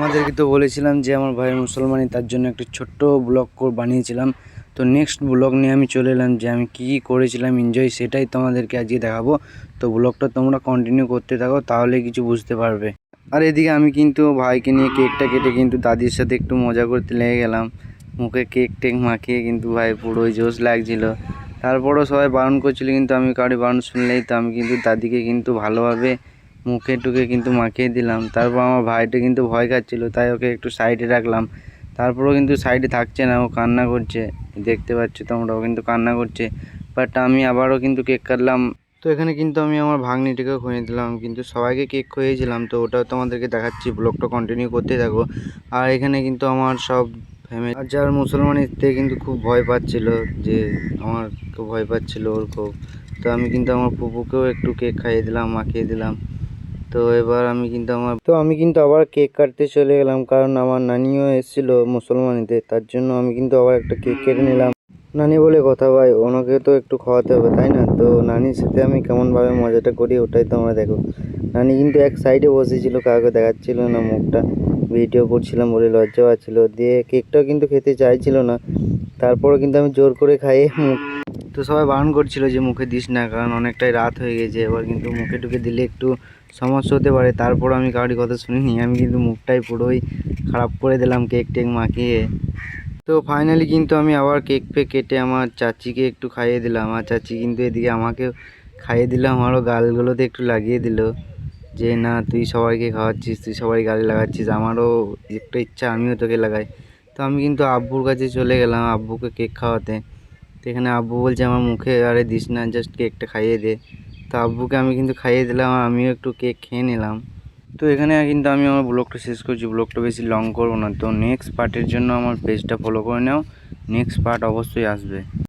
তোমাদেরকে তো বলেছিলাম যে আমার ভাইয়ের মুসলমানি, তার জন্য একটা ছোট্ট ব্লগ বানিয়েছিলাম। তো নেক্সট ব্লগ নিয়ে আমি চলে এলাম, যে আমি কী করেছিলাম এনজয়, সেটাই তোমাদেরকে আজকে দেখাবো। তো ব্লগটা তোমরা কন্টিনিউ করতে থাকো, তাহলে কিছু বুঝতে পারবে। আর এদিকে আমি কিন্তু ভাইকে নিয়ে কেকটা কেটে কিন্তু দাদির সাথে একটু মজা করতে লেগে গেলাম। মুখে কেক টেক মাখিয়ে কিন্তু ভাই পুরোই জোশ লাগছিল। তারপরও সবাই বারণ করছিল, কিন্তু আমি কারো বারণ শুনলেই তো আমি কিন্তু দাদিকে কিন্তু ভালোভাবে মুখে টুকে কিন্তু মাখিয়ে দিলাম। তারপর আমার ভাইটা কিন্তু ভয় খাচ্ছিল, তাই ওকে একটু সাইডে রাখলাম। তারপরেও কিন্তু সাইডে থাকছে না, ও কান্না করছে, দেখতে পাচ্ছ তোমরাও কিন্তু কান্না করছে। বাট আমি আবারও কিন্তু কেক কাটলাম। তো এখানে কিন্তু আমি আমার ভাগ্নিটিকেও খুঁয়ে দিলাম, কিন্তু সবাইকে কেক খুঁয়েছিলাম। তো ওটাও তোমাদেরকে দেখাচ্ছি, ব্লগটা কন্টিনিউ করতে থাকো। আর এখানে কিন্তু আমার সব ফ্যামিলি, আর যার মুসলমানিতে কিন্তু খুব ভয় পাচ্ছিল, যে আমার খুব ভয় পাচ্ছিল ওর খুব। তো আমি কিন্তু আমার ফুপুকেও একটু কেক খাইয়ে দিলাম, মাখিয়ে দিলাম। তো এবার আমি কিন্তু আবার কেক কাটতে চলে গেলাম, কারণ আমার নানিও এসেছিলো মুসলমানিতে, তার জন্য আমি কিন্তু আবার একটা কেক কেটে নিলাম। নানি বলে কথা ভাই, ওনাকে তো একটু খাওয়াতে হবে, তাই না? তো নানির সাথে আমি কেমনভাবে মজাটা করি ওটাই তোমরা দেখো। নানি কিন্তু এক সাইডে বসেছিল, কাউকে দেখাচ্ছিল না মুখটা, ভিডিও করছিলাম বলে লজ্জা পাচ্ছিল। দিয়ে কেকটাও কিন্তু খেতে চাইছিল না, তারপরও কিন্তু আমি জোর করে খাইয়ে তো সবাই বারণ করছিল যে মুখে দিস না, কারণ অনেকটাই রাত হয়ে গেছে, এবার কিন্তু মুখে টুকে দিলে একটু সমস্যা হতে পারে। তারপর আমি কারোর কথা শুনিনি, আমি কিন্তু মুখটাই পুরোই খারাপ করে দিলাম কেক টেক মাখিয়ে। তো ফাইনালি কিন্তু আমি আবার কেক ফেক কেটে আমার চাচিকে একটু খাইয়ে দিলাম। আর চাচি কিন্তু এদিকে আমাকেও খাইয়ে দিলাম, আমারও গালগুলোতে একটু লাগিয়ে দিল, যে না তুই সবাইকে খাওয়াচ্ছিস, তুই সবাই গালে লাগাচ্ছিস, আমারও একটা ইচ্ছা আমিও তোকে লাগাই। তো আমি কিন্তু আব্বুর কাছে চলে গেলাম আব্বুকে কেক খাওয়াতে। তো এখানে আব্বু বলছে আমার মুখে আরে দিস না, জাস্ট কেকটা খাইয়ে দে। তো আব্বুকে আমি কিন্তু খাইয়ে দিলাম, আর আমিও একটু কেক খেয়ে নিলাম। তো এখানে কিন্তু আমি আমার ব্লগটা শেষ করছি, ব্লগটা বেশি লং করবো না। তো নেক্সট পার্টের জন্য আমার পেজটা ফলো করে নাও, নেক্সট পার্ট অবশ্যই আসবে।